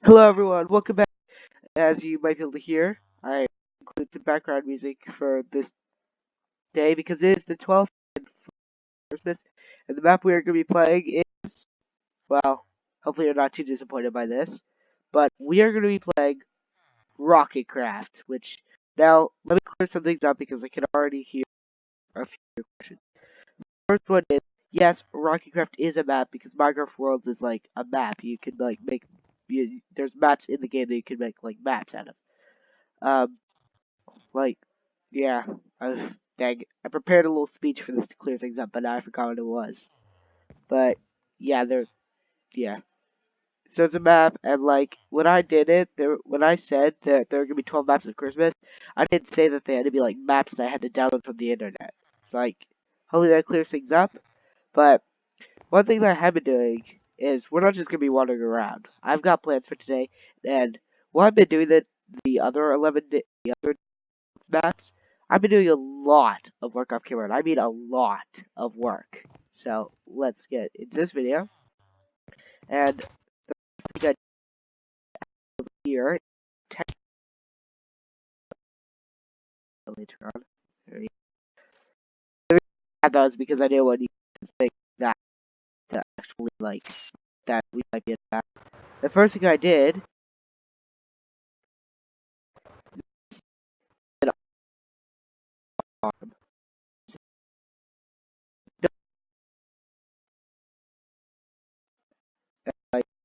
Hello everyone, welcome back. As you might be able to hear, I include some background music for this day because it is the 12th of Christmas, and the map we are going to be playing is, well, hopefully you're not too disappointed by this, but we are going to be playing Rocket Craft, which, now, let me clear some things up because I can already hear a few questions. First one is, yes, Rocket Craft is a map because Minecraft Worlds is like a map. You can like there's maps in the game that you can make like maps out of. Um, Like, yeah, dang it. I prepared a little speech for this to clear things up, but now I forgot what it was. But yeah, yeah. So it's a map, and like when I did it, when I said that there were gonna be 12 maps of Christmas, I didn't say that they had to be like maps that I had to download from the internet. So like, hopefully that clears things up. But one thing that I have been doing is we're not just gonna be wandering around. I've got plans for today, and what I've been doing the other 11 the other maps, I've been doing a lot of work off camera, and I mean a lot of work. So let's get into this video. And the first thing I do here, later on, the reason I had those because I didn't want you to think that to actually like that we might be in that. The first thing I did, um,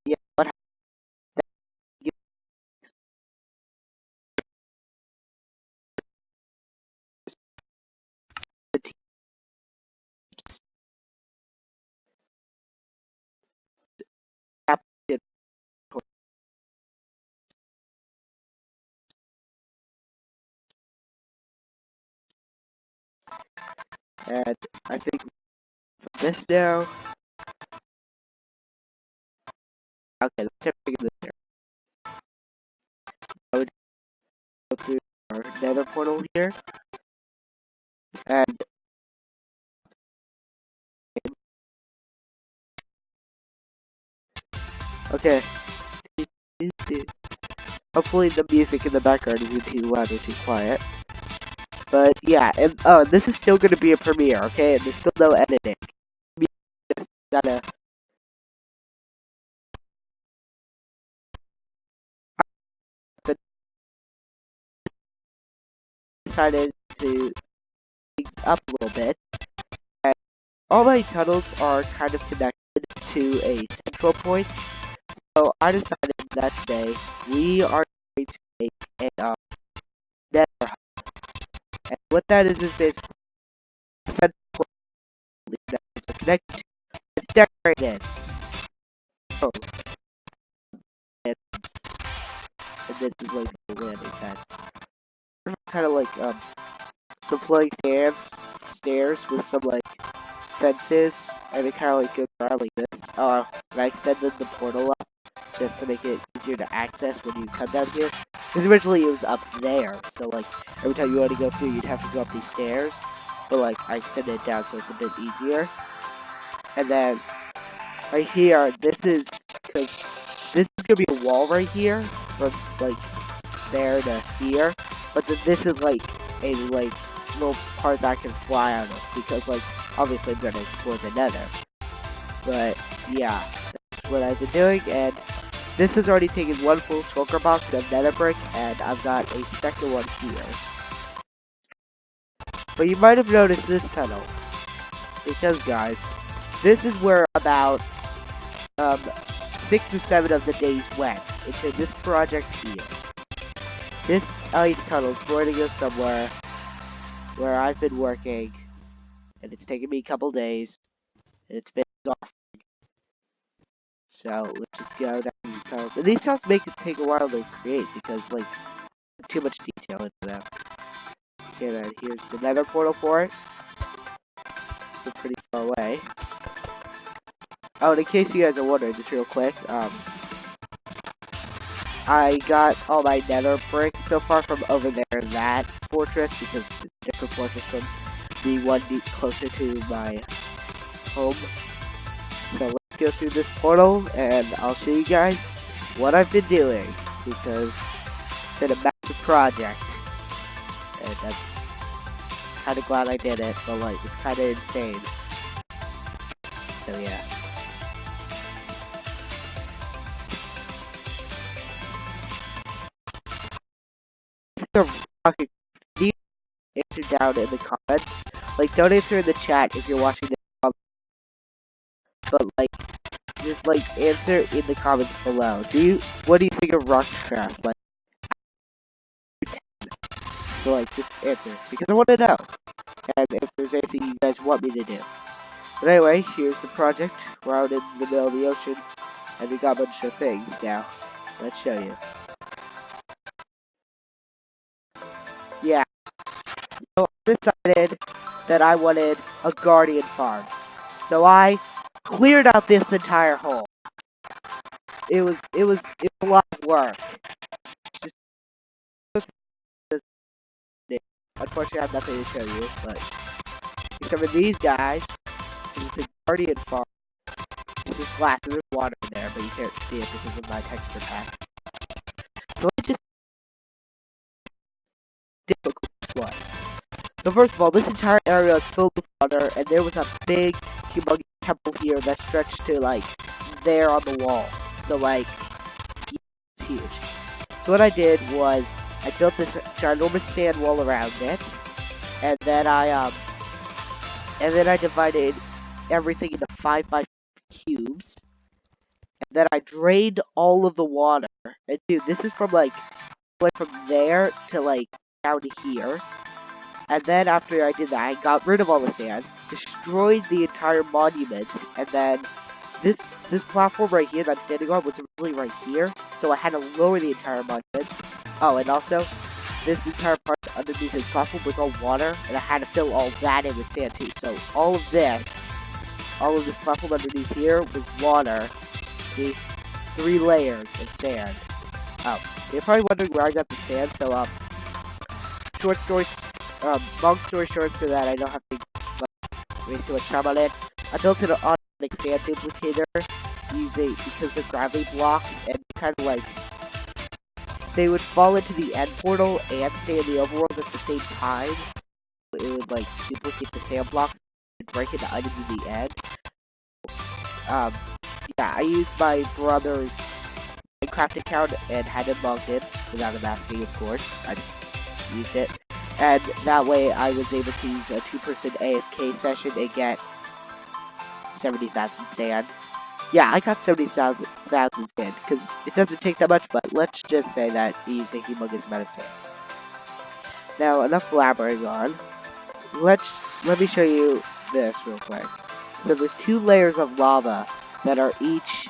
yeah, what happened? The team did, and I think for this now. Okay, let's check this here. I would go through our nether portal here, and okay. Hopefully the music in the background isn't too loud or too quiet. But yeah, and this is still gonna be a premiere, okay? And there's still no editing. We just gotta decided to things up a little bit. And all my tunnels are kind of connected to a central point. So I decided that today we are going to make a nether hub. And what that is basically a central point that is connected to. It's decorated. Oh, and this is like the landing pad. Kind of like some floating stairs with some like fences, and it kind of like goes around like this. And I extended the portal up just to make it easier to access when you come down here. Because originally it was up there, so like every time you want to go through, you'd have to go up these stairs. But like I extended it down so it's a bit easier. And then right here, this is because this is gonna be a wall right here from like there to here, but then this is like a like little part that I can fly out of because like obviously I'm gonna explore the nether. But yeah, that's what I've been doing, and this has already taken one full shulker box of nether brick, and I've got a second one here. But you might have noticed this tunnel, because guys, this is where about um 6 or 7 of the days went into this project here. This ice tunnel is going to go somewhere where I've been working, and it's taken me a couple days, and it's been exhausting. So let's just go down these tunnels. And these tunnels make it take a while to create because like too much detail into them. Okay, then here's the nether portal for it. It's pretty far away. Oh, and in case you guys are wondering, just real quick, I got all my nether brick so far from over there in that fortress because it's a different fortress from the one closer to my home. So let's go through this portal and I'll show you guys. what I've been doing, because it's been a massive project, and I'm kind of glad I did it, but like, it's kind of insane. So yeah. Answer down in the comments. Like, don't answer in the chat if you're watching this, but like, just like answer in the comments below. What do you think of Rockcraft? Like, so like, just answer because I want to know, and if there's anything you guys want me to do. But anyway, here's the project. We're out in the middle of the ocean, and we got a bunch of things now. Let's show you. Yeah. So I decided that I wanted a guardian farm. So I cleared out this entire hole. It was a lot of work. Unfortunately, I have nothing to show you, but except for these guys, it's a guardian farm. This is glass, and there's water in there, but you can't see it because of my texture pack. So I just difficult one. So first of all, this entire area is filled with water, and there was a big, humongous temple here that stretched to like there on the wall. So like, it's huge. So what I did was I built this ginormous sand wall around it, and then I divided everything into 5x5 cubes, and then I drained all of the water. And dude, this is from like went from there to like down to here. And then after I did that, I got rid of all the sand, destroyed the entire monument, and then this platform right here that I'm standing on was really right here, so I had to lower the entire monument. Oh, and also, this entire part underneath this platform was all water, and I had to fill all that in with sand too. So all of this platform underneath here was water. See, 3 layers of sand. Oh, you're probably wondering where I got the sand. So long story short, so that I don't have to waste too much time on it. I built an automatic sand duplicator because the gravity blocks and kind of like they would fall into the end portal and stay in the overworld at the same time. It would like duplicate the sand blocks and break into items in the end. Yeah, I used my brother's Minecraft account and had it logged in without him asking, of course. I just used it. And that way I was able to use a 2-person AFK session and get 70,000 sand. Yeah, I got 70,000 sand because it doesn't take that much, but let's just say that we use a humongous amount of sand. Now, enough blabbering on. Let me show you this real quick. So there's 2 layers of lava that are each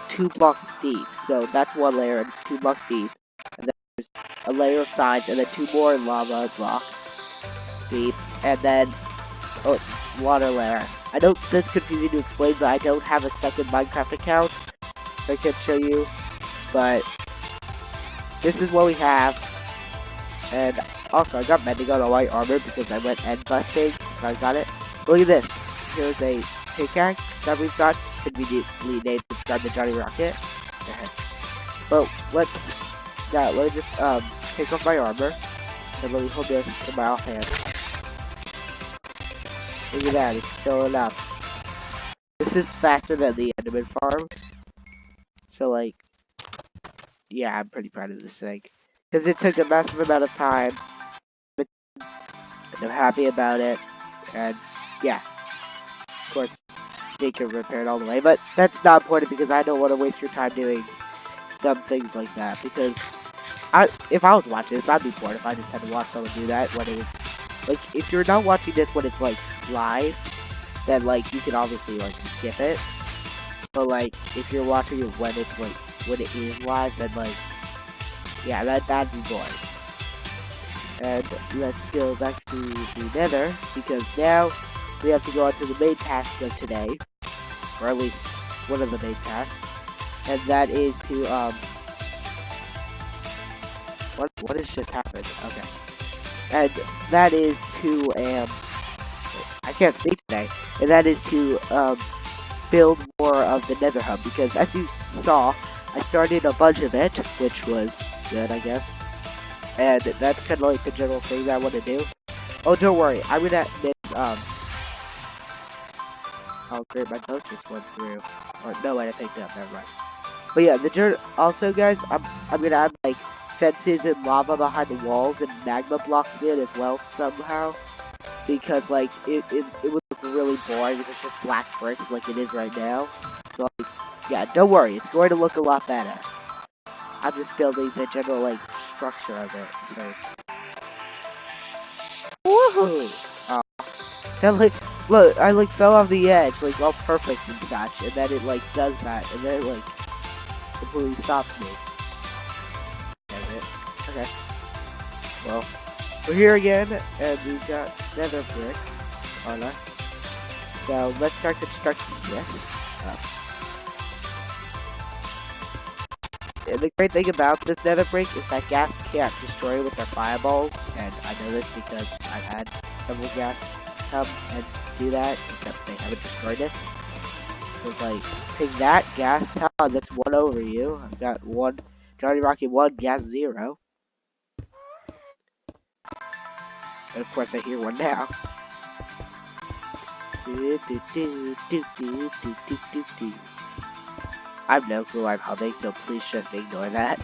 2 blocks deep. So that's 1 layer and it's 2 blocks deep. And then there's a layer of sides and then 2 more lava blocks deep. And then water layer. I know this is confusing to explain, but I don't have a second Minecraft account, so I can't show you. But this is what we have. And also, I got mending on all my armor because I went end busting, so I got it. Look at this. Here's a pickaxe that we've got, conveniently named Subscribe to Johnny Rocket. But let me just take off my armor, and let me hold this in my offhand. Look at that, it's filling up. This is faster than the Enderman farm. So like, yeah, I'm pretty proud of this thing. Because it took a massive amount of time. And I'm happy about it. And yeah, of course, they can repair it all the way. But that's not important because I don't want to waste your time doing dumb things like that. Because if I was watching this, I'd be bored if I just had to watch someone do that when it was, like, if you're not watching this when it's like live, then like you can obviously like skip it. But like if you're watching it when it's like when it is live, then like yeah, that'd be boring. And let's go back to the Nether because now we have to go on to the main task of today, or at least one of the main tasks, and that is to what has just happened? Okay. And that is to, I can't speak today, and that is to, build more of the Nether Hub, because as you saw, I started a bunch of it, which was good, I guess. And that's kind of like the general thing that I want to do. Oh, don't worry, I'm gonna mix, oh great, my boat just went through. Or, no, I picked it up, never mind. But yeah, also guys, I'm gonna add like fences and lava behind the walls and magma blocks in as well somehow. Because like, it would look really boring if it's just black bricks like it is right now. So like, yeah, don't worry, it's going to look a lot better. I'm just building the general like structure of it. So. Woohoo! Oh, that like, look, I like fell off the edge, like all perfect and such, and then it like does that, and then it like completely stops me. Damn it. Okay. Well, we're here again, and we've got nether brick on us. So let's start constructing this. And the great thing about this nether brick is that gas can't destroy it with their fireballs, and I know this because I've had several gas come and do that, except they haven't destroyed it. So it's like, take that, gas, that's 1 over you. I've got 1, Johnny Rocket 1, gas 0. And of course I hear one now. I have no clue I'm humming, so please just ignore that.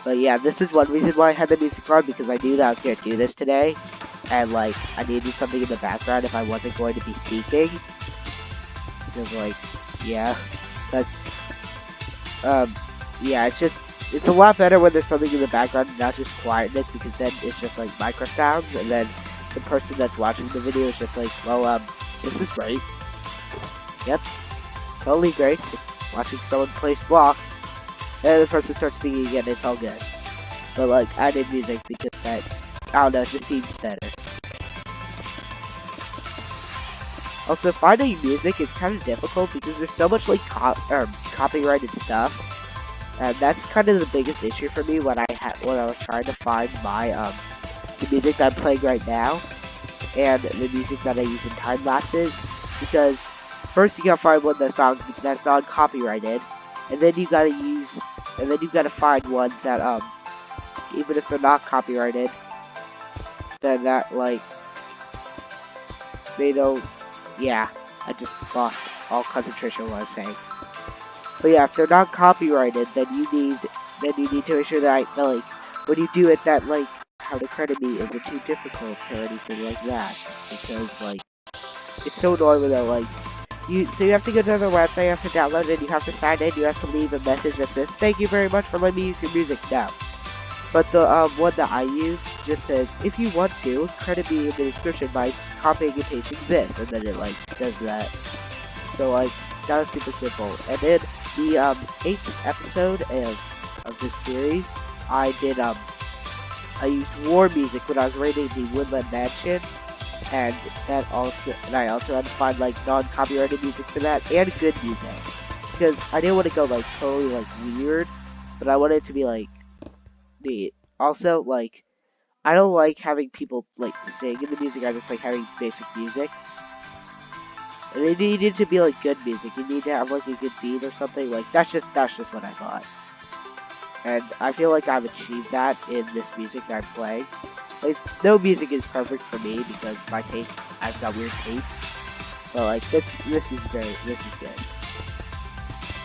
But yeah, this is one reason why I had the music on, because I knew that I was going to do this today. And like, I needed something in the background if I wasn't going to be speaking. Because like, yeah. Because, yeah, it's a lot better when there's something in the background and not just quietness, because then it's just like micro sounds, and then the person that's watching the video is just like, well, this is great. Yep. Totally great. Just watching someone place blocks, and the person starts speaking again, it's all good. But like, I did music because that, I don't know, it just seems better. Also, finding music is kind of difficult because there's so much like copyrighted stuff, and that's kind of the biggest issue for me when I was trying to find my the music that I'm playing right now, and the music that I use in time lapses, because first you gotta find one that's non copyrighted, and then you gotta find ones that even if they're not copyrighted, then that like they don't. Yeah, I just lost all concentration on what I was saying. But yeah, if they're not copyrighted, then you need to ensure that like when you do it, that like how to credit me isn't too difficult or anything like that, because like it's so annoying when they're like so you have to go to their website, you have to download it, you have to sign in, you have to leave a message that says thank you very much for letting me use your music now. But the one that I use just says, if you want to, credit me in the description by copying and pasting this, and then it like does that. So like, that was super simple. And then the 8th episode of this series, I used war music when I was raiding the Woodland Mansion, and I also had to find like non-copyrighted music for that, and good music. Because I didn't want to go like totally like weird, but I wanted it to be like neat. Also, like, I don't like having people like sing in the music. I just like having basic music. And it needed to be like good music. You need to have like a good beat or something. Like that's just what I thought. And I feel like I've achieved that in this music that I'm playing. Like no music is perfect for me because my taste, I've got weird taste. But like this is good.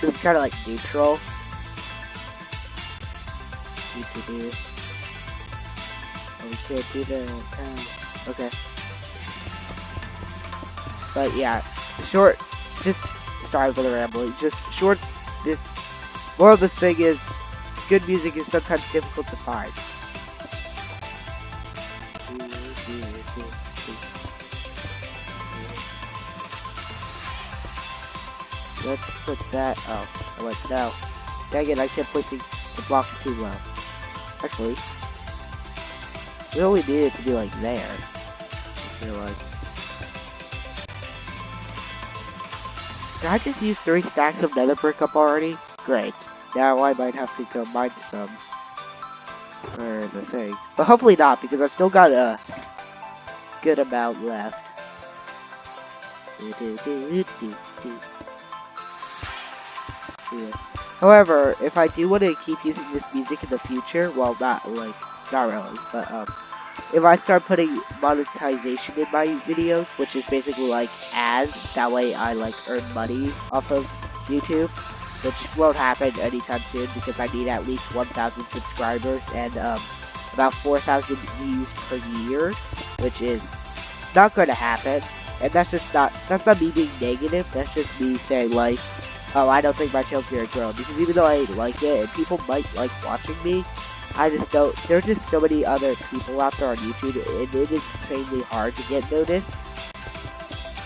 It's kind of like neutral. Oh, we can't do that. Okay. But yeah, sorry for the rambling. Just short, more of this thing is, good music is sometimes difficult to find. Let's put that, no. Dang it, I kept placing the block too low. Actually, we only need it to be like there. I feel like. Did I just use 3 stacks of nether brick up already? Great. Now I might have to go mine some for the thing. But hopefully not, because I've still got a good amount left. Yeah. However, if I do want to keep using this music in the future, well, not really, but if I start putting monetization in my videos, which is basically like ads, that way I like earn money off of YouTube, which won't happen anytime soon because I need at least 1,000 subscribers and about 4,000 views per year, which is not going to happen. And that's not me being negative, that's just me saying like, oh, I don't think my channel's gonna grow, because even though I like it, and people might like watching me, I just don't, there's just so many other people out there on YouTube, and it is extremely hard to get noticed,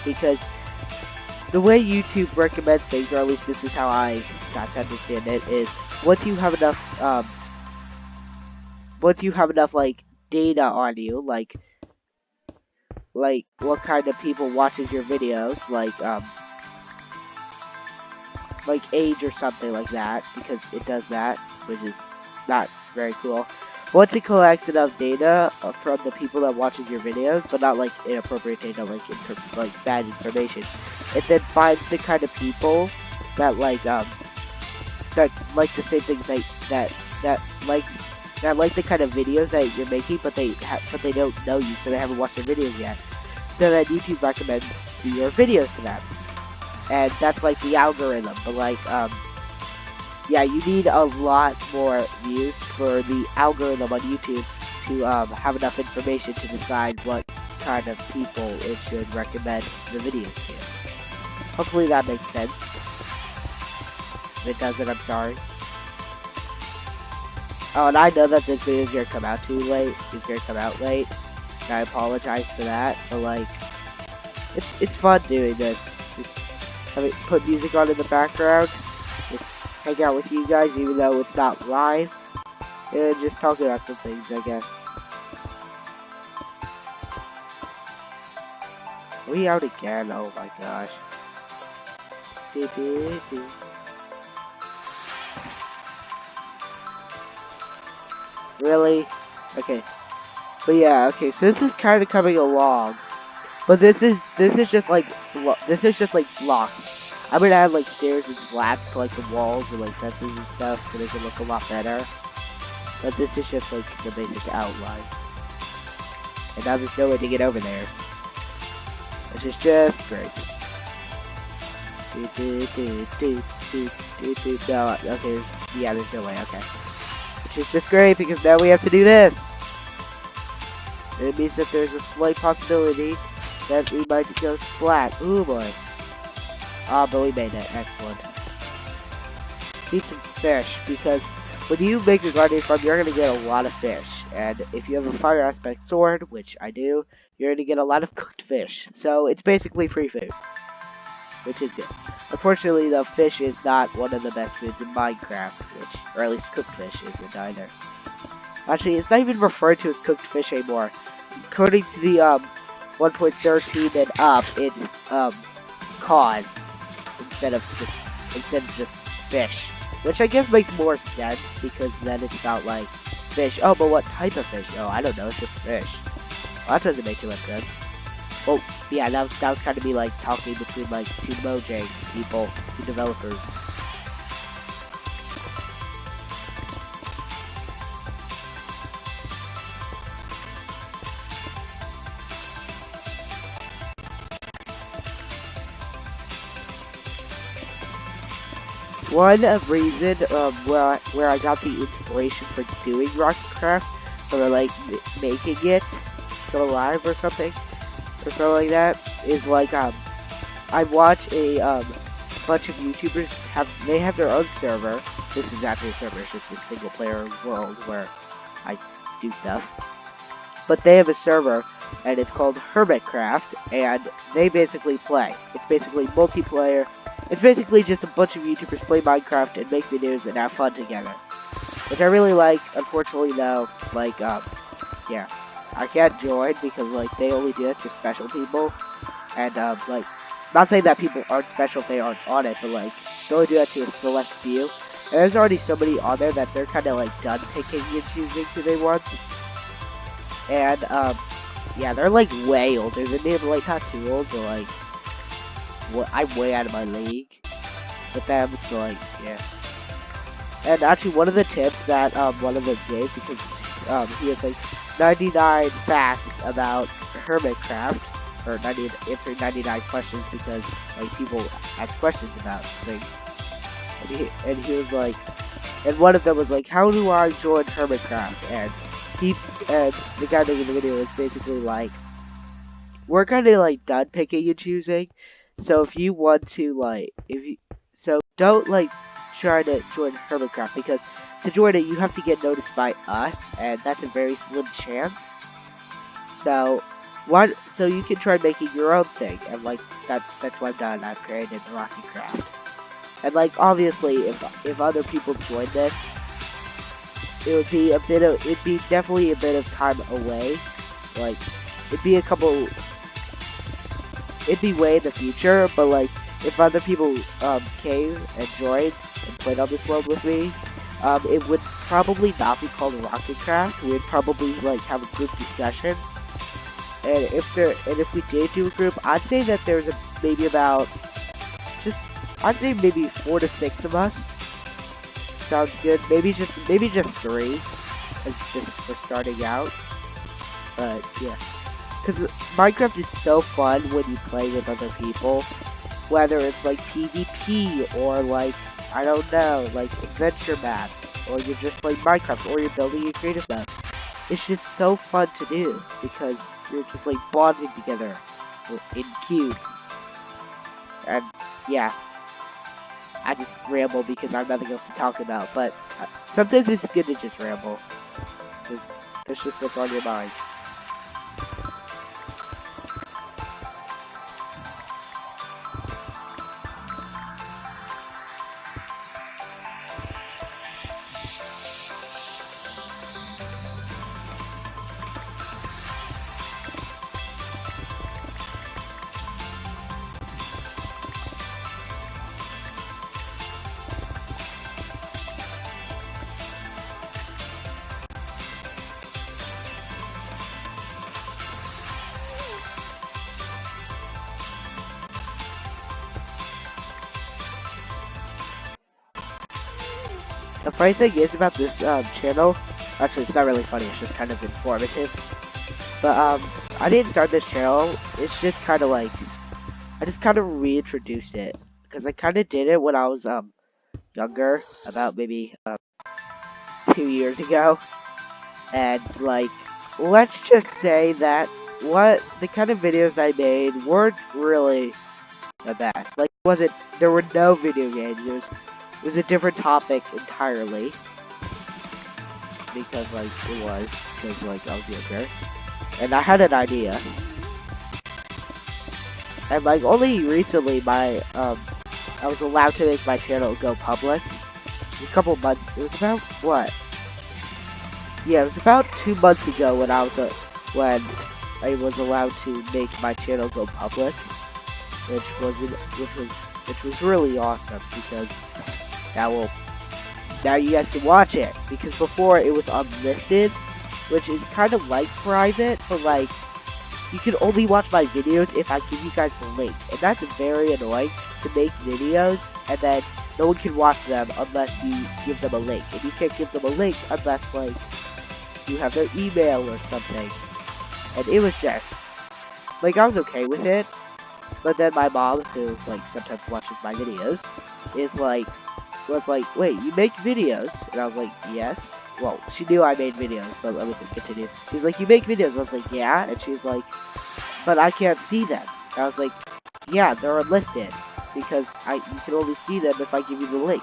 because the way YouTube recommends things, or at least this is how I got to understand it, is once you have enough, like, data on you, like what kind of people watches your videos, like age or something like that, because it does that, which is not very cool. Once it collects enough data from the people that watches your videos, but not like inappropriate data, like bad information, it then finds the kind of people that like the same things that like the kind of videos that you're making, but they don't know you, so they haven't watched your videos yet. So that YouTube recommends your videos to them. And that's like the algorithm, but like, yeah, you need a lot more views for the algorithm on YouTube to have enough information to decide what kind of people it should recommend the videos to. Hopefully that makes sense. If it doesn't, I'm sorry. Oh, and I know that this video is gonna come out too late. It's gonna come out late. And I apologize for that, but like, it's fun doing this. Put music on in the background, just hang out with you guys even though it's not live, and just talk about some things, I guess. We out again, oh my gosh. Really? Okay. But yeah, okay, so this is kind of coming along. But this is just like blocks. I'm gonna add like stairs and slats to like the walls and like fences and stuff to make it look a lot better. But this is just like the basic outline. And now there's no way to get over there. Which is just great. No, okay, yeah, there's no way, okay. Which is just great because now we have to do this. And it means that there's a slight possibility that we might go splat. Ooh boy. Ah, but we made it. Excellent. Need some fish, because when you make a guardian farm, you're going to get a lot of fish. And if you have a fire aspect sword, which I do, you're going to get a lot of cooked fish. So it's basically free food, which is good. Unfortunately, the fish is not one of the best foods in Minecraft, or at least cooked fish isn't either. Actually, it's not even referred to as cooked fish anymore. According to the 1.13 and up, it's cod instead of just fish, which I guess makes more sense because then it's not like fish. Oh, but what type of fish? Oh, I don't know. It's just fish. Well, that doesn't make too much sense. Well, yeah, that was kind of me like talking between like two Mojang people, two developers. One reason where I got the inspiration for doing Rocketcraft, or like making it go live or something like that, is like I watch a bunch of YouTubers have their own server. This is actually a server, it's just a single player world where I do stuff. But they have a server and it's called Hermitcraft, and they basically play. It's basically multiplayer. It's basically just a bunch of YouTubers play Minecraft and make videos and have fun together. Which I really like. Unfortunately though, like, yeah. I can't join because, like, they only do it to special people. And, like, not saying that people aren't special if they aren't on it, but, like, they only do that to a select few. And there's already somebody on there that they're kind of, like, done picking and choosing who they want. And, yeah, they're, like, way older than me, but, like, not too old, but, like, I'm way out of my league. with them. So like, yeah. And actually, one of the tips that one of them gave, because he has like 99 facts about Hermitcraft, or answering 99 questions because like people ask questions about things. And he was like, and one of them was like, how do I join Hermitcraft? And the guy making the video was basically like, we're kind of like done picking and choosing. So if you want to so don't like try to join Hermitcraft, because to join it you have to get noticed by us, and that's a very slim chance. So so you can try making your own thing, and like that's what I've done. I've created Rocky Craft, and like obviously if other people join this, it'd be definitely a bit of time away. Like it'd be way in the future, but like if other people came and joined and played on this world with me, it would probably not be called Rocketcraft. We'd probably like have a group discussion. And if we did do a group, I'd say that there's maybe about I'd say maybe 4 to 6 of us. Sounds good. Maybe just 3, as just for starting out. But yeah. Because Minecraft is so fun when you play with other people, whether it's like PvP or like, I don't know, like adventure maps, or you're just playing Minecraft, or you're building a creative map. It's just so fun to do, because you're just like bonding together in cubes. And yeah, I just ramble because I have nothing else to talk about, but sometimes it's good to just ramble, because that's just what's on your mind. The funny thing is about this channel, actually it's not really funny, it's just kind of informative. But I didn't start this channel, it's just kind of like, I just kind of reintroduced it. Because I kind of did it when I was younger, about maybe 2 years ago. And like, let's just say that the kind of videos I made weren't really the best. Like, there were no video games, it was a different topic entirely. Because like, because like I was younger. And I had an idea. And like, only recently I was allowed to make my channel go public. A couple months, it was about, what? Yeah, it was about 2 months ago when I was allowed to make my channel go public. Which was really awesome, because now you guys can watch it, because before it was unlisted, which is kind of like private, but like you can only watch my videos if I give you guys the link, and that's very annoying to make videos and then no one can watch them unless you give them a link, and you can't give them a link unless like you have their email or something. And it was just like, I was okay with it, but then my mom, who like sometimes watches my videos, was like, wait, you make videos? And I was like, yes. Well, she knew I made videos, but let me just continue. She's like, you make videos? I was like, yeah. And she's like, but I can't see them. And I was like, yeah, they're unlisted, because you can only see them if I give you the link.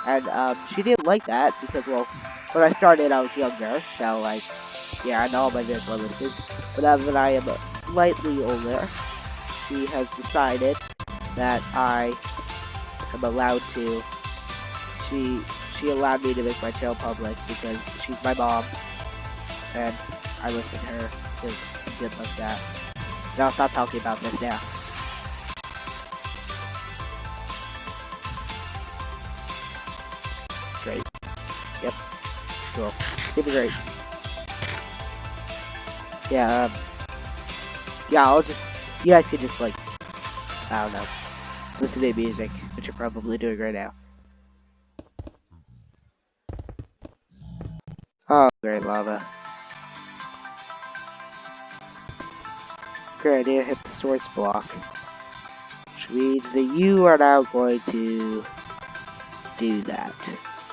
And she didn't like that, because, well, when I started I was younger, so like, yeah, I know all my videos are listed. But now that I am slightly older, she has decided that I am allowed to. She allowed me to make my channel public because she's my mom, and I listen to her because I'm good like that. And I'll stop talking about this now. Great. Yep. Cool. Super great. Yeah, yeah, you guys can just like, I don't know. listening to music, which you're probably doing right now. Oh, great lava. Great idea, hit the source block. Which means that you are now going to do that.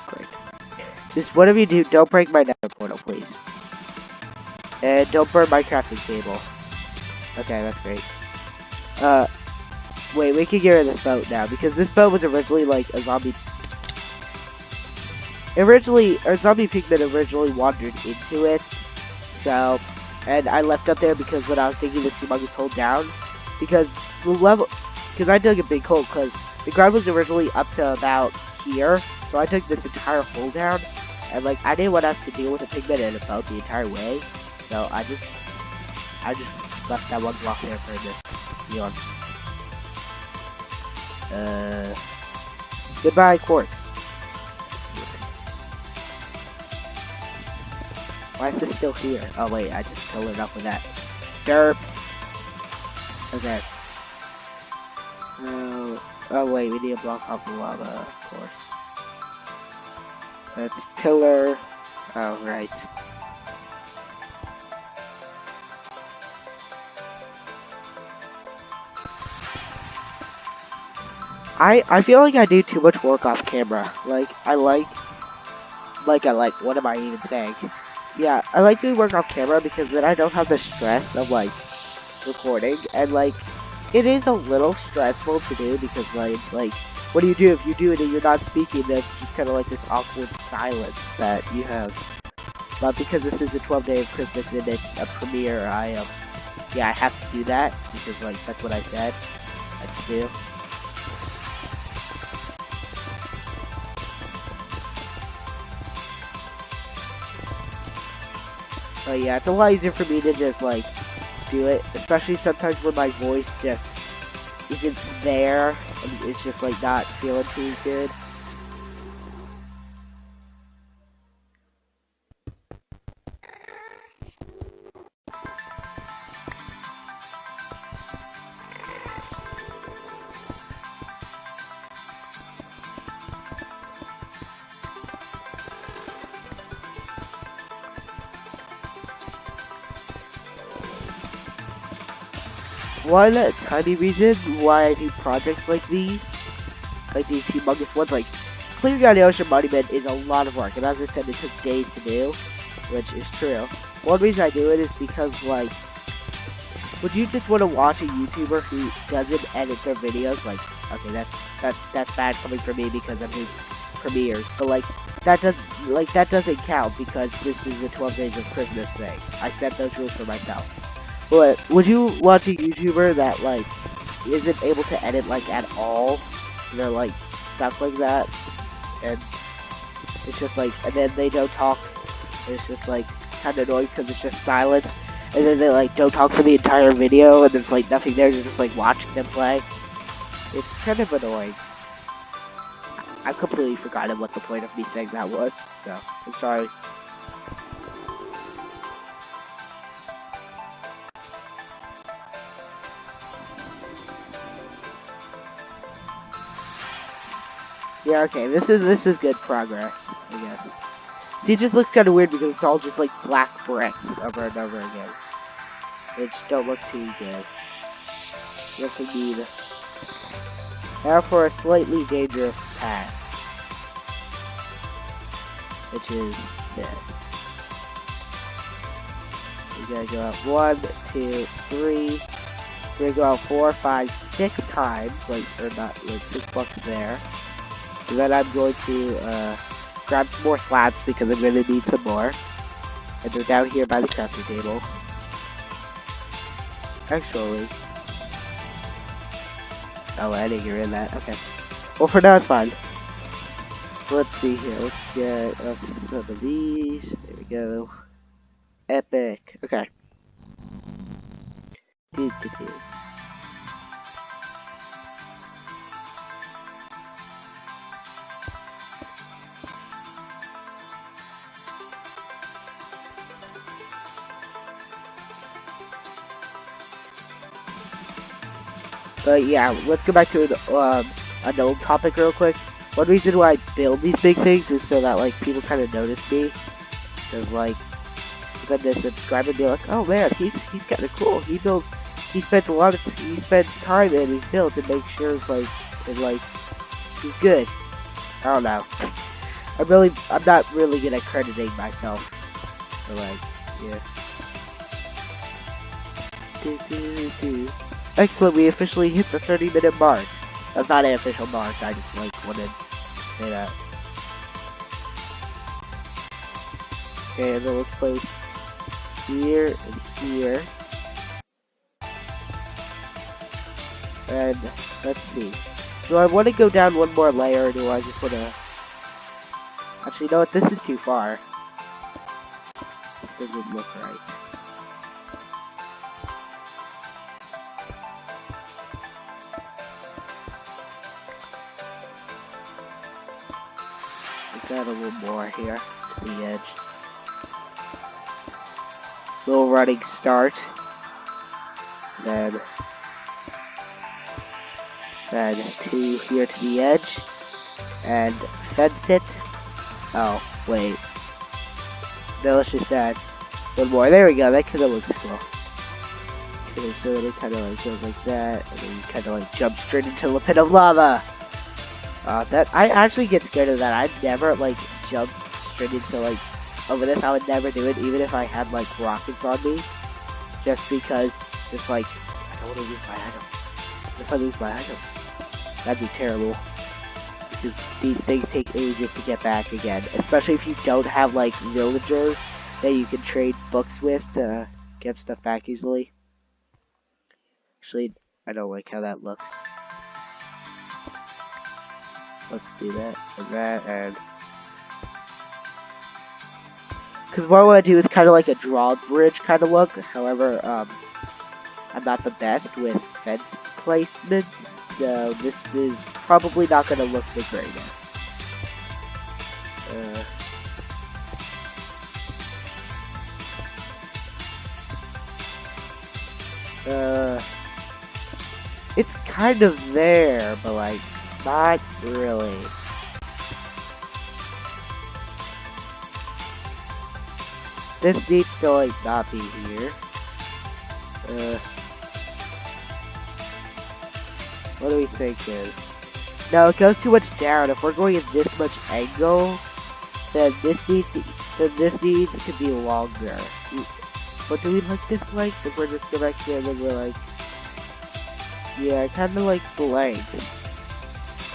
Great. Just whatever you do, don't break my nether portal, please. And don't burn my crafting table. Okay, that's great. Wait, we can get rid of this boat now, because this boat was originally like a zombie. A zombie pigman originally wandered into it, so, and I left up there because when I was digging the humongous hole down, because I dug a big hole, because the ground was originally up to about here, so I took this entire hole down, and like, I didn't want us to deal with a pigman and a boat the entire way, so I just left that one block there for this beyond. Goodbye, quartz. Why is this still here? Oh wait, I just filled it up with that. Derp. Okay. Oh wait, we need a block off the lava, of course. That's pillar. Oh right. I feel like I do too much work off camera. Like, what am I even saying? Yeah, I like doing work off camera because then I don't have the stress of, like, recording. And, like, it is a little stressful to do because, like, what do you do if you do it and you're not speaking? That's just kind of like this awkward silence that you have. But because this is the 12th day of Christmas and it's a premiere, yeah, I have to do that because, like, that's what I said I have to do. But yeah, it's a lot easier for me to just, like, do it. Especially sometimes when my voice just isn't there. And it's just, like, not feeling too good. One tiny reason why I do projects like these humongous ones, like clearing out the ocean monument is a lot of work, and as I said, it took days to do, which is true. One reason I do it is because, like, would you just want to watch a YouTuber who doesn't edit their videos? Like, okay, that's bad coming from me because I'm doing premieres, but like that doesn't count because this is the 12 days of Christmas thing. I set those rules for myself. But would you watch a YouTuber that, like, isn't able to edit, like, at all? They're, like, stuff like that. And it's just, like, and then they don't talk. It's just, like, kind of annoying because it's just silence. And then they, like, don't talk for the entire video. And there's, like, nothing there. You're just, like, watching them play. It's kind of annoying. I've completely forgotten what the point of me saying that was. So, I'm sorry. Yeah, okay, this is good progress, I guess. See, it just looks kind of weird because it's all just like black bricks over and over again, which don't look too good. Yes, indeed. Now for a slightly dangerous path, which is this. We gotta go up 1, 2, 3. We're gonna go out 4, 5, 6 times, like, or not, like 6 blocks there. And then I'm going to grab some more slabs because I'm going to need some more. And they're down here by the crafting table. Actually. Oh, I didn't get rid of that. Okay. Well, for now it's fine. Let's see here. Let's get some of these. There we go. Epic. Okay. Dude. But yeah, let's go back to an old topic real quick. One reason why I build these big things is so that like people kind of notice me. Cause like, then they subscribe and be like, oh man, he's kind of cool. He spends time in his build to make sure he's good. I don't know. I'm not really good at crediting myself. So like, yeah. Excellent, we officially hit the 30-minute mark. That's not an official mark, I just like wanted to say that. Okay, and then let's place here and here. And let's see. Do I want to go down one more layer, or do I just want to... Actually, you know what? This is too far. This doesn't look right. Got a little more here to the edge. Little running start. Then 2 here to the edge. And fence it. Oh, wait. No, let's just add one more. There we go, that kinda looks cool. Okay, so it kinda like goes like that, and then you kinda like jump straight into the pit of lava. That I actually get scared of that. I'd never like jump straight into like over this. I would never do it, even if I had like rockets on me, just because it's like I don't want to lose my item. If I lose my item, that'd be terrible. Because these things take ages to get back again, especially if you don't have like villagers that you can trade books with to get stuff back easily. Actually, I don't like how that looks. Let's do that and that, and because what I want to do is kind of like a drawbridge kind of look. However, I'm not the best with fence placement, so this is probably not going to look the greatest. It's kind of there, but like not really. This needs to like not be here. What do we think is? No, it goes too much down. If we're going at this much angle, then this needs to be longer. But do we like this length? If we're just go back here and then we're like, yeah, kind of like blank.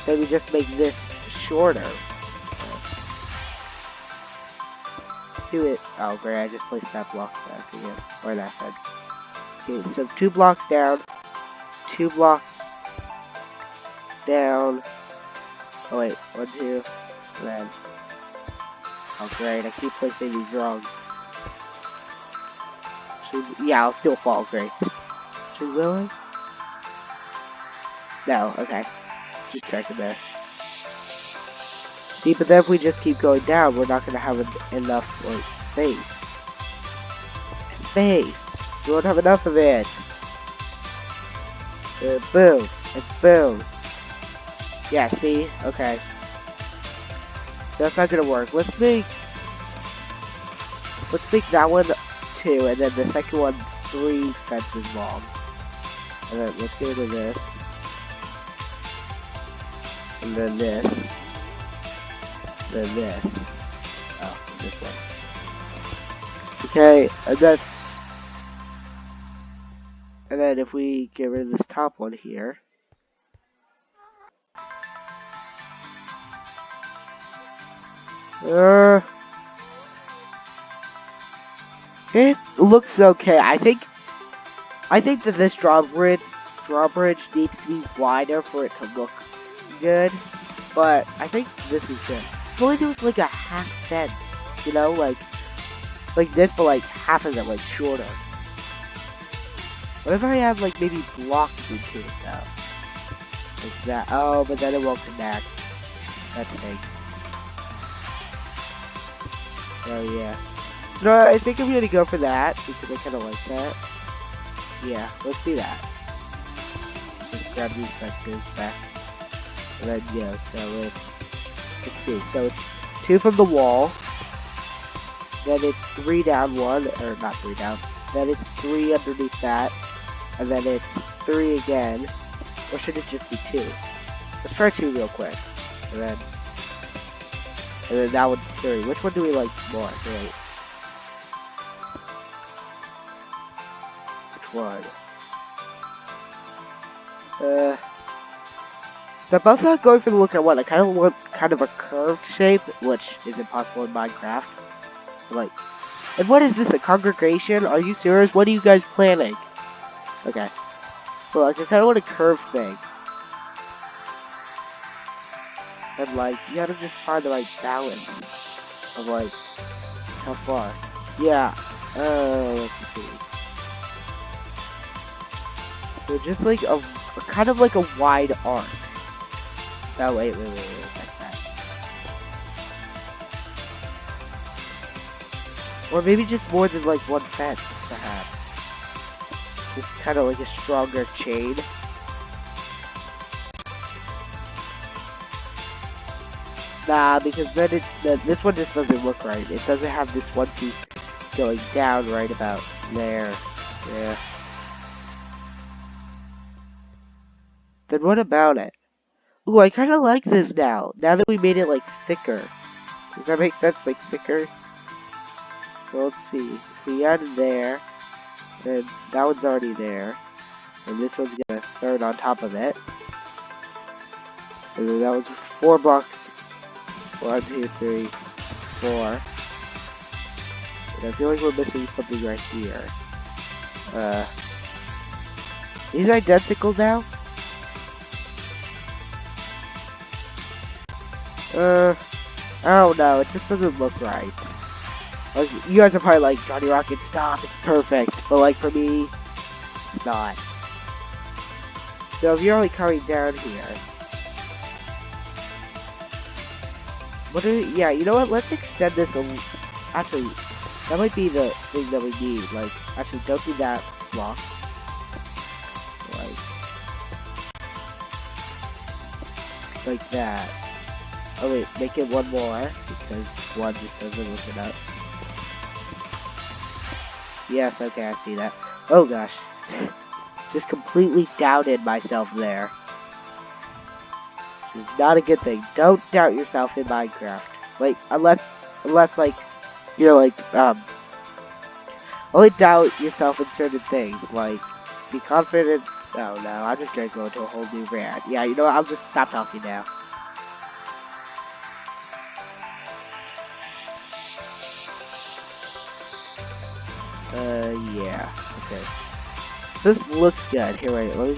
Then we just make this shorter. Do it. Oh great, I just placed that block back again. Or that head. Okay, so 2 blocks down. 2 blocks down. Oh wait, 1, 2. Then. Oh great, I keep placing these wrong. Yeah, I'll still fall, great. Will I? No, okay. Just checking there. See, but then if we just keep going down, we're not gonna have enough, like, space. We won't have enough of it. Boom. And boom. Yeah, see? Okay. That's not gonna work. Let's make that one 2, and then the second one 3 fences long. And then let's go to this. And then this. Then this. Oh, this one. Okay, and then if we get rid of this top one here. It looks okay. I think that this drawbridge needs to be wider for it to look good. But I think this is good. If only do it like a half fence, you know, like this, but like half of it, like shorter. What if I have like maybe blocks into it though? Like that. Oh, but then it won't connect. That's big. Oh yeah. No, I think I'm gonna go for that because I kind of like that. Yeah, let's do that. Just background music goes back. And then, yeah, so let's see. So it's 2 from the wall. Then it's 3 down 1, or not 3 down. Then it's 3 underneath that. And then it's 3 again. Or should it just be 2? Let's try 2 real quick. And then that one's 3. Which one do we like more? Wait. Which one? So both not going for the look I want. I kind of want kind of a curved shape, which is impossible in Minecraft. Like, and what is this? A congregation? Are you serious? What are you guys planning? Okay. So like, I kind of want a curved thing. And like, you gotta just find the right balance of like, how far. Yeah. Let's see. So just like a kind of like a wide arc. Oh, wait, that's that. Or maybe just more than like one fence, perhaps. Just kind of like a stronger chain. Nah, because then this one just doesn't look right. It doesn't have this one piece going down right about there. Yeah. Then what about it? Ooh, I kind of like this now. Now that we made it, like, thicker. Does that make sense? Like, thicker? So let's see. If we add it there, then that one's already there. And this one's gonna start on top of it. And then that one's 4 blocks. 1, 2, 3, 4. And I feel like we're missing something right here. These are identical now? I don't know, it just doesn't look right. Like, you guys are probably like, Johnny Rocket, stop, it's perfect. But like, for me, it's not. So if you're only coming down here, yeah, you know what, let's extend this actually, that might be the thing that we need. Like, actually, don't do that block. Like that. Oh wait, make it one more, because one just doesn't look enough. Yes, okay, I see that. Oh gosh. Just completely doubted myself there. Which is not a good thing. Don't doubt yourself in Minecraft. Like, unless like, you're like, only doubt yourself in certain things. Like, be confident. Oh no, I'm just gonna go into a whole new rant. Yeah, you know what, I'll just stop talking now. Yeah, okay. This looks good. Here, wait, let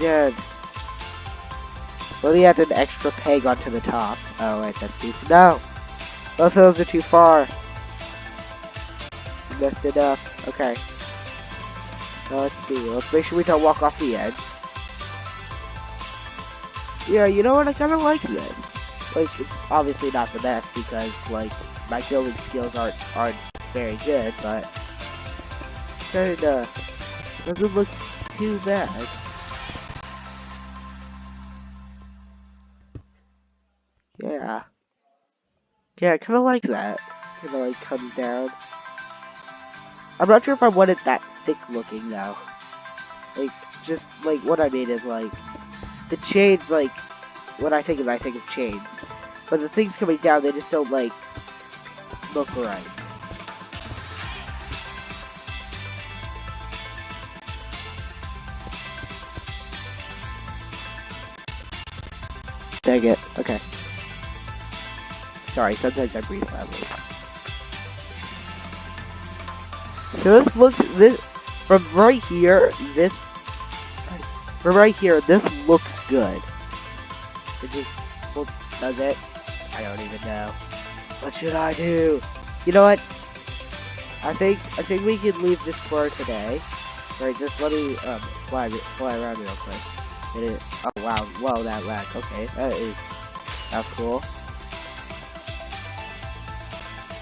me add an extra peg onto the top. Oh, wait, that's too... No! Both of those are too far. Messed it up. Okay. Now, let's see. Let's make sure we don't walk off the edge. Yeah, you know what? I kind of like this. Like, it's obviously not the best because, like, my building skills aren't very good, but... kinda doesn't look too bad. Yeah. Yeah, I kinda like that. Kinda like comes down. I'm not sure if I want it that thick looking though. Like, just like what I mean is like the chains, like what I think of chains. But the things coming down, they just don't like look right. Dang it. Okay. Sorry, sometimes I breathe loudly. So this from right here, this looks good. It just, well, does it? I don't even know. What should I do? You know what? I think we can leave this for today. Right, just let me fly around real quick. Oh wow, whoa, that lag. Okay, that's cool.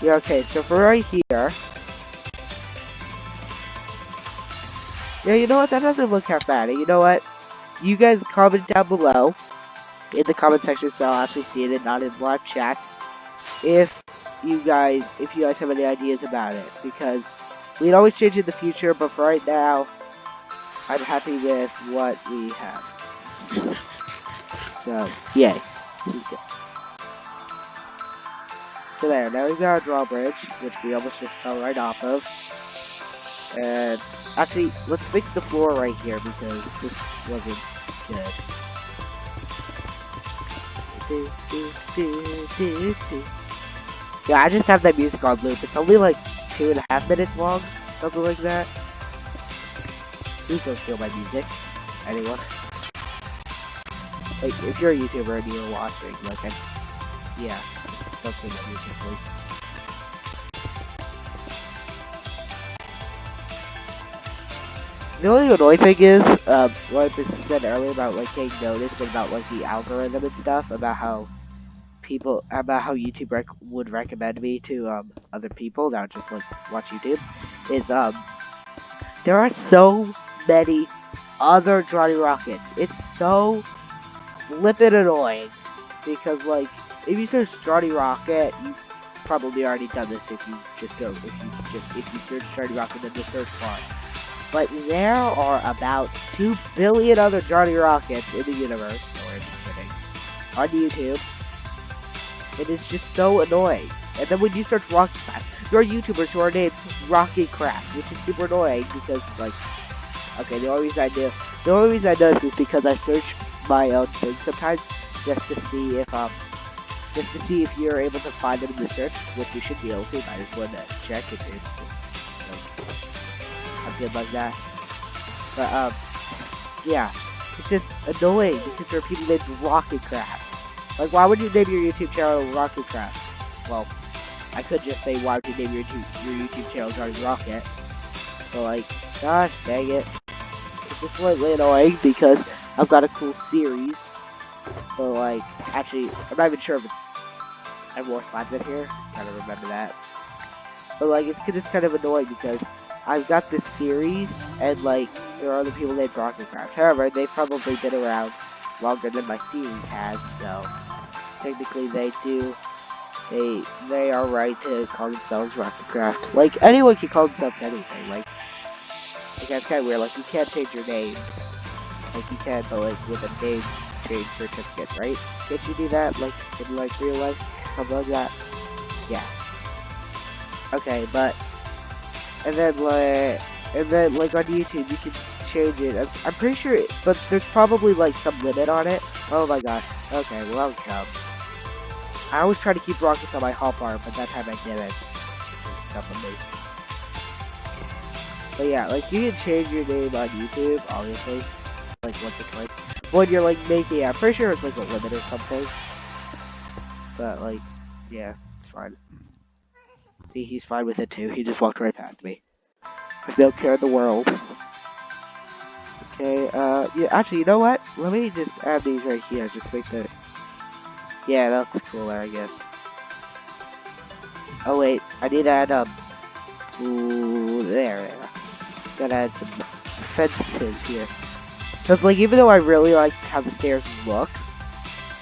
Yeah, okay, so for right here. Yeah, you know what? That doesn't look half bad. And you know what? you guys comment down below in the comment section so I'll actually see it and not in live chat if you guys have any ideas about it, because we'd always change in the future, but for right now I'm happy with what we have. So yay. So there, now we've got a drawbridge, which we almost just fell right off of. And actually, let's fix the floor right here because this wasn't good. Yeah, I just have that music on loop. It's only like 2.5 minutes long, something like that. Please don't steal my music, anyone. Like, if you're a YouTuber and you're watching, like, yeah, don't steal my music, please. The only annoying thing is, what I said earlier about, like, getting noticed and about, like, the algorithm and stuff, about how YouTube would recommend me to, other people, not just, like, watch YouTube, is, there are so many other Johnny Rockets. It's so flippin' annoying, because, like, if you search Johnny Rocket, you probably already done this if you search Johnny Rocket in the search bar. But there are about 2 billion other Johnny Rockets in the universe, or in the kidding, on YouTube. And it's just so annoying. And then when you search Rocket Craft, there are YouTubers who are named Rocket Craft, which is super annoying because, like, okay, the only reason I know this is because I search my own thing sometimes just to see if you're able to find them in the search, which you should be able to. I just want to check if it's I'm good like that. But yeah, it's just annoying because there are people named Rocket Craft. Like, why would you name your YouTube channel Rocket Craft? Well, I could just say, why would you name your YouTube channel Johnny Rocket? But, like, gosh dang it. It's just slightly annoying because I've got a cool series. So, like, actually, I'm not even sure if it's... I have more slides in here. I gotta remember that. But, like, it's just kind of annoying because I've got this series, and, like, there are other people named Rocket Craft. However, they've probably been around longer than my series has, so technically they are right to call themselves Rocket Craft. Like, anyone can call themselves anything. Like that's kind of weird. Like, you can't change your name. Like, you can, but, like, with a name change certificate, right? Can't you do that, like, in, like, real life? Something like that? Yeah. Okay, but... And then, like, on YouTube, you can change it. I'm pretty sure, but there's probably, like, some limit on it. Oh my gosh. Okay, well, I always try to keep rockets on my hotbar, but that time I didn't. But yeah, like, you can change your name on YouTube, obviously. Like, once or twice. When you're, like, making it, I'm pretty sure it's, like, a limit or something. But, like, yeah, it's fine. See, he's fine with it, too. He just walked right past me. With no care in the world. Okay, yeah, actually, you know what? Let me just add these right here, just make the... Yeah, that looks cooler, I guess. Oh, wait, I need to add, ooh, there. Gotta add some fences here. Because, like, even though I really like how the stairs look,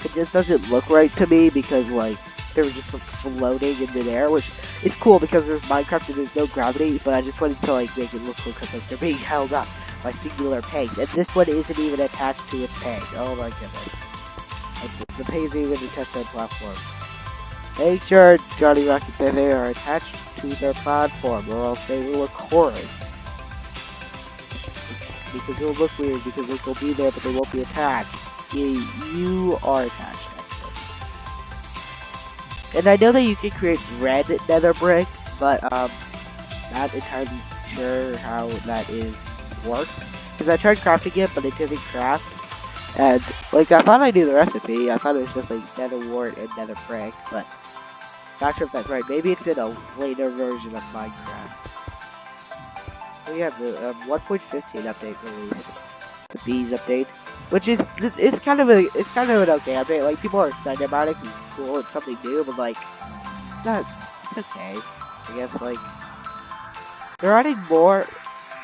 it just doesn't look right to me because, like, they were just, like, floating in midair, which is cool because there's Minecraft and there's no gravity, but I just wanted to, like, make it look cool because, like, they're being held up by singular pegs, and this one isn't even attached to its peg. Oh my goodness. Like, the pegs are even attached to the platform. Make sure, Johnny Rocket, that they are attached to their platform, or else they will look horrid. Because it'll look weird, because they'll be there, but they won't be attached. You are attached, actually. And I know that you can create red nether brick, but, not entirely sure how that works. Because I tried crafting it, but it didn't craft. And, like, I thought I knew the recipe. I thought it was just, like, nether wart and nether brick, but not sure if that's right. Maybe it's in a later version of Minecraft. We have the 1.15 update released, the bees update, which is it's kind of an okay update. Like, people are excited about it, 'cause it's cool, it's something new, but, like, it's okay. I guess, like, they're adding more,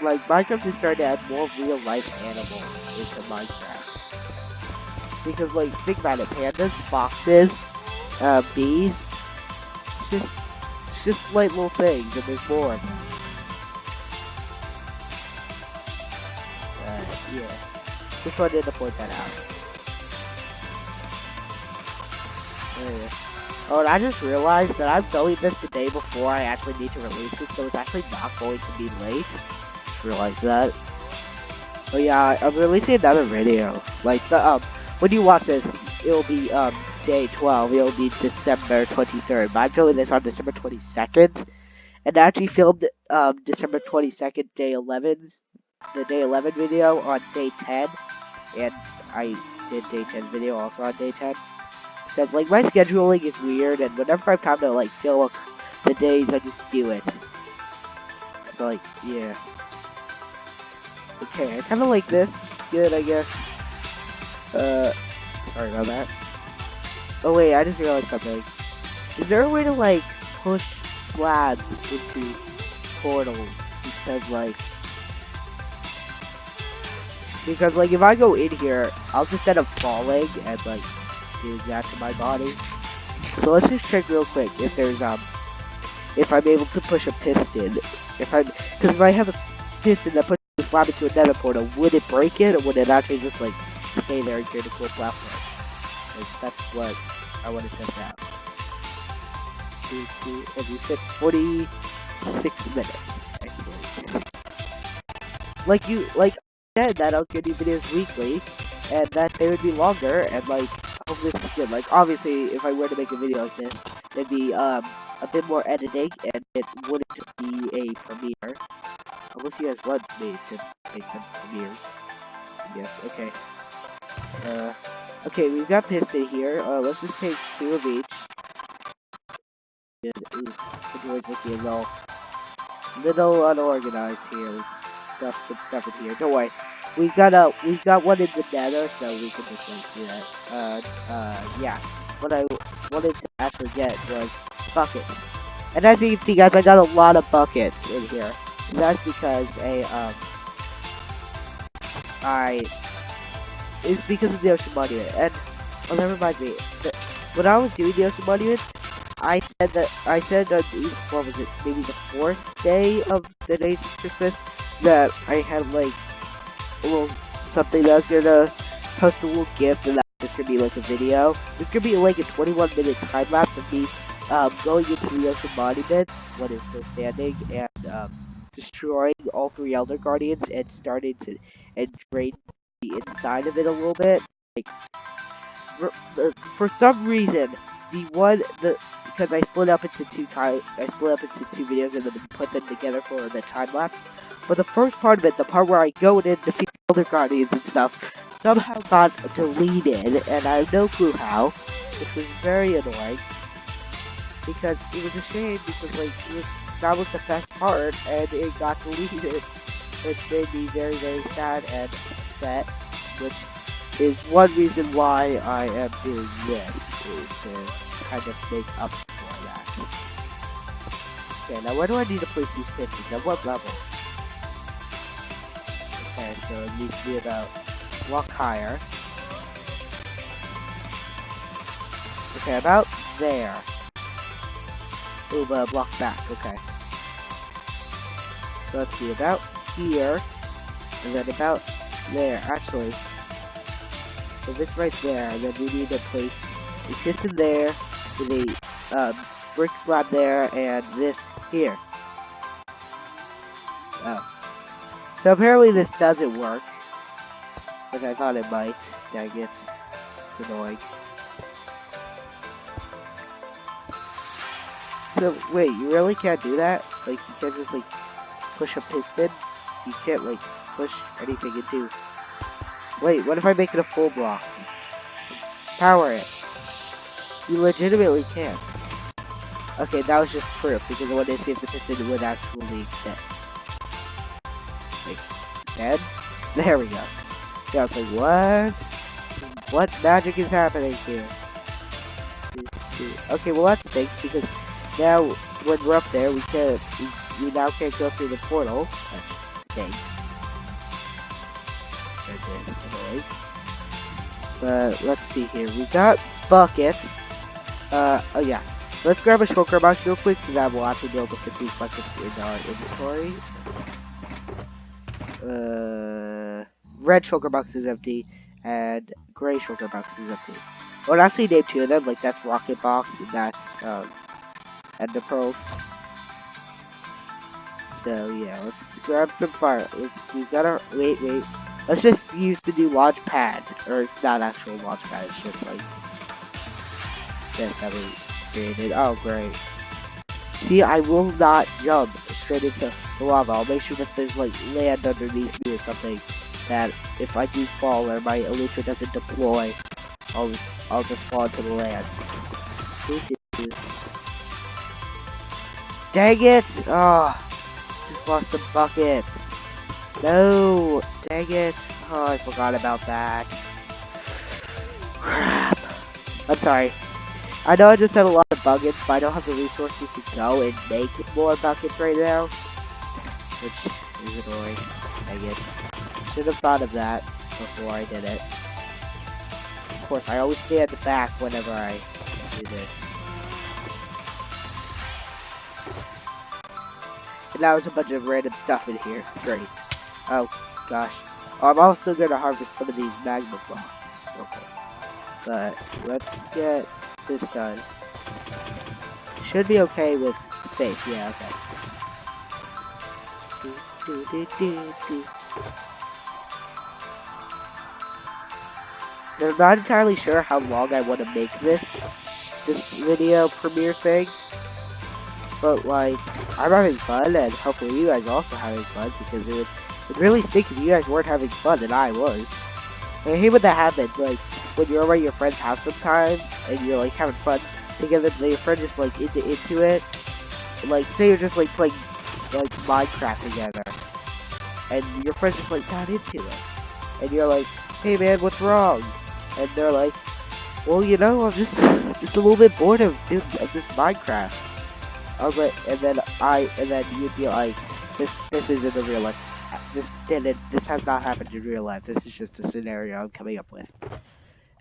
like, Minecraft is starting to add more real life animals into Minecraft. Because, like, think about it, pandas, foxes, bees, it's just like little things, and there's more of them. Yeah. Just wanted to point that out. Anyway. Oh, and I just realized that I'm filming this the day before I actually need to release it, so it's actually not going to be late. Just realized that. Oh yeah, I'm releasing another video. Like, when you watch this, it'll be, day 12, it'll be December 23rd, but I'm filming this on December 22nd, and I actually filmed, December 22nd, day 11, the day 11 video on day 10, and I did day 10 video also on day 10. Because, like, my scheduling is weird, and whenever I have time to, like, film the days, I just do it. So, like, yeah. Okay, I kind of like this. Good, I guess. Sorry about that. Oh, wait, I just realized something. Is there a way to, like, push slabs into portals? Because, like, if I go in here, I'll just end up falling and, like, do that to my body. So let's just check real quick if there's, if I'm able to push a piston. Because if I have a piston that pushes the slab into another portal, would it break it, or would it actually just, like, stay there and create a cool platform? Like, that's what I want to test out. And we fit 46 minutes, actually. Like I said that I'll give you videos weekly, and that they would be longer, and, like, I hope this is good. Like, obviously, if I were to make a video like this, there'd be, a bit more editing, and it wouldn't be a premiere. Unless you guys want me to make some premieres. Yes, okay. Okay, we've got piston here. Let's just take 2 of each. Good. Ooh, the droid's looking a little unorganized here. Some stuff in here. Don't worry. We've got one in the nether, so we can just, like, do that. Yeah. What I wanted to actually get was buckets. And as you can see, guys, I got a lot of buckets in here. And that's because it's because of the Ocean Monument. And, oh, that reminds me, when I was doing the Ocean Monument, I said that, what was it, maybe the 4th day of the days of Christmas, that I had, like, a little something that I was gonna post a little gift, and that was gonna be, like, a video. It's gonna be, like, a 21-minute time lapse of me, going into the Ocean Monument when it's still standing, and, destroying all 3 Elder Guardians, and starting to, and drain the inside of it a little bit. Like, for some reason, because I split up into 2 videos and then put them together for the time lapse. But the first part of it, the part where I go in and defeat Elder Guardians and stuff, somehow got deleted, and I have no clue how, which was very annoying. Because it was a shame, because, like, that was the best part, and it got deleted, which made me very, very sad and upset, which is one reason why I am doing this, is to kind of make up for that. Okay, now where do I need to place these pictures? At what level? Okay, so it needs to be about a block higher. Okay, about there. Ooh, but a block back, okay. So let's see, about here, and then about there, actually. So this right there, and then we need to place a piston there, with a brick slab there, and this here. Oh. So apparently this doesn't work, but I thought it might. Dang it. It's annoying. So, wait, you really can't do that? Like, you can't just, like, push a piston? You can't, like, push anything into... Wait, what if I make it a full block? Power it. You legitimately can't. Okay, that was just proof, because I wanted to see if the piston would actually extend. Like, extend? There we go. Yeah, I was like, what? What magic is happening here? Okay, well that stinks, because now, when we're up there, we now can't go through the portal. That stinks. But let's see here. We got buckets. Oh yeah. Let's grab a shulker box real quick so that we'll actually be able to fit these buckets in our inventory. Red shulker box is empty, and gray shulker box is empty. Well, actually name two of them, like that's rocket box and that's ender pearls. So yeah, let's grab some fire. We gotta wait. Let's just use the new launch pad, or it's not actual launch pad. It's just like this that we created. Oh great! See, I will not jump straight into the lava. I'll make sure that there's like land underneath me or something. That if I do fall or my elytra doesn't deploy, I'll just fall into the land. Dang it! Oh, just lost the bucket. No, dang it. Oh, I forgot about that. Crap. I'm sorry. I know I just have a lot of buckets, but I don't have the resources to go and make more buckets right now. Which is annoying. Dang it. Should have thought of that before I did it. Of course, I always stay at the back whenever I do this. And now there's a bunch of random stuff in here. Great. Oh, gosh. Oh, I'm also going to harvest some of these magma blocks. Okay. But, let's get this done. Should be okay with space. Yeah, okay. I'm not entirely sure how long I want to make this video premiere thing. But, like, I'm having fun, and hopefully you guys are also having fun, because it would really stink if you guys weren't having fun, and I was. And I hate when that happens, like, when you're over at your friend's house sometimes, and you're, like, having fun together, and your friend just, like, into it. Like, say you're just, like, playing, like, Minecraft together, and your friend's just, like, not into it. And you're like, hey, man, what's wrong? And they're like, well, you know, I'm just a little bit bored of this Minecraft. I was like, and then you'd be like, this isn't a real life. This has not happened in real life. This is just a scenario I'm coming up with.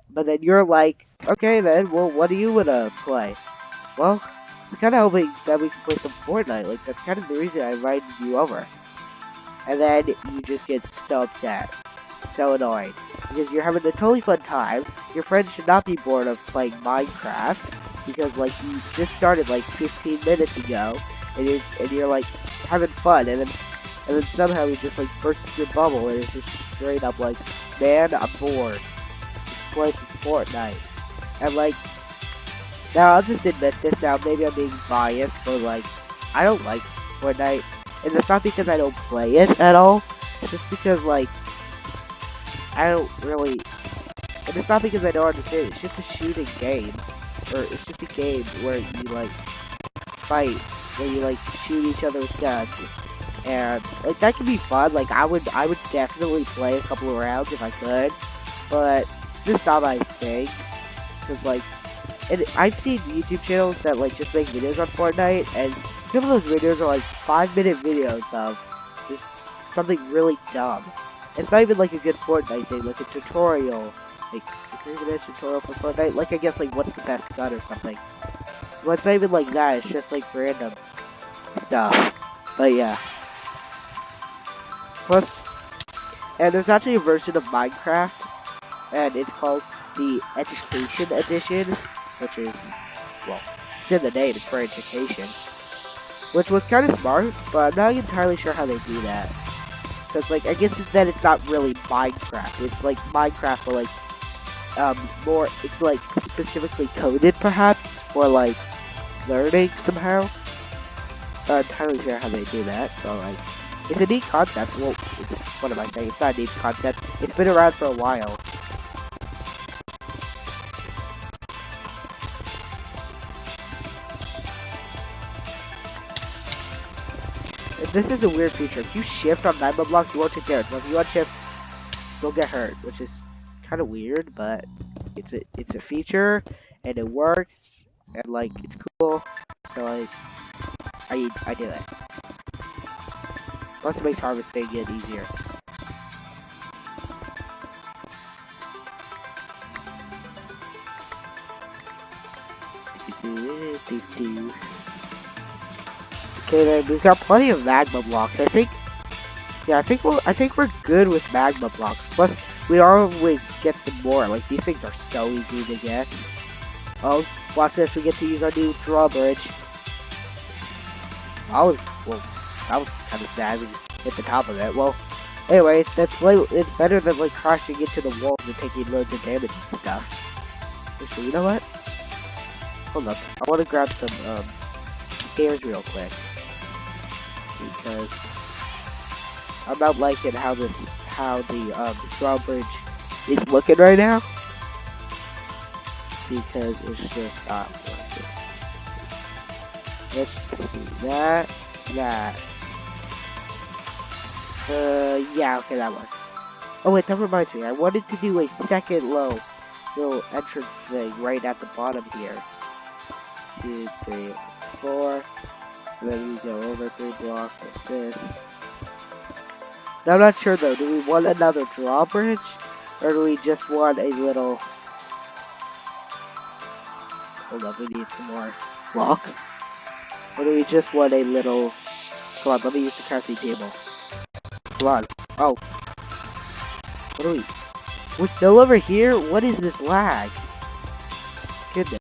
But then you're like, okay then, well, what do you wanna play? Well, I'm kind of hoping that we can play some Fortnite. Like, that's kind of the reason I invited you over. And then you just get so upset. So annoyed. Because you're having a totally fun time. Your friends should not be bored of playing Minecraft. Because, like, you just started, like, 15 minutes ago. And you're like, having fun. And then somehow you just, like, burst your bubble. And it's just straight up like, man, I'm bored. Let's play some Fortnite. And, like, now I'll just admit this now. Maybe I'm being biased. But, like, I don't like Fortnite. And it's not because I don't play it at all. It's just because, like, I don't really, and it's not because I don't understand, it's just a shooting game, or it's just a game where you, like, fight, where you, like, shoot each other with guns, and, like, that can be fun. Like, I would definitely play a couple of rounds if I could, but it's just not my thing, because, like, and I've seen YouTube channels that, like, just make videos on Fortnite, and some of those videos are, like, 5-minute videos of just something really dumb. It's not even like a good Fortnite thing, like a tutorial, like a tutorial for Fortnite, like I guess like what's the best gun or something. Well, it's not even like that, it's just like random stuff. But yeah. Plus, and there's actually a version of Minecraft, and it's called the Education Edition, which is, well, it's in the name, it's for education. Which was kind of smart, but I'm not entirely sure how they do that. Because, like, I guess it's that it's not really Minecraft. It's like Minecraft, but like, more, it's like specifically coded perhaps for like learning somehow. Not entirely sure how they do that, so like, it's a neat concept. Well, what am I saying? It's not a neat concept. It's been around for a while. This is a weird feature. If you shift on magma blocks, you won't take damage. But if you unshift, you'll get hurt, which is kind of weird, but it's a feature, and it works, and like it's cool. So like, I do it. Plus, it makes harvesting get easier. Okay, then we've got plenty of magma blocks. I think we're good with magma blocks. Plus, we always get some more. Like, these things are so easy to get. Oh, watch this. We get to use our new drawbridge. Well, that was kind of sad. We just hit the top of it. Well, anyway, it's better than like crashing into the walls and taking loads of damage and stuff. Actually, you know what? Hold up. I want to grab some stairs real quick because I'm not liking how the drawbridge is looking right now because it's just not working. Let's see that. Yeah, okay, that works. Oh wait, that reminds me. I wanted to do a second little entrance thing right at the bottom here. 2, 3, 4. And then we go over 3 blocks like this. Now, I'm not sure though. Do we want another drawbridge, or do we just want a little? Hold up, we need some more blocks. Or do we just want a little? Come on, let me use the crafting table. Come on. Oh. What are we? We're still over here? What is this lag? Goodness.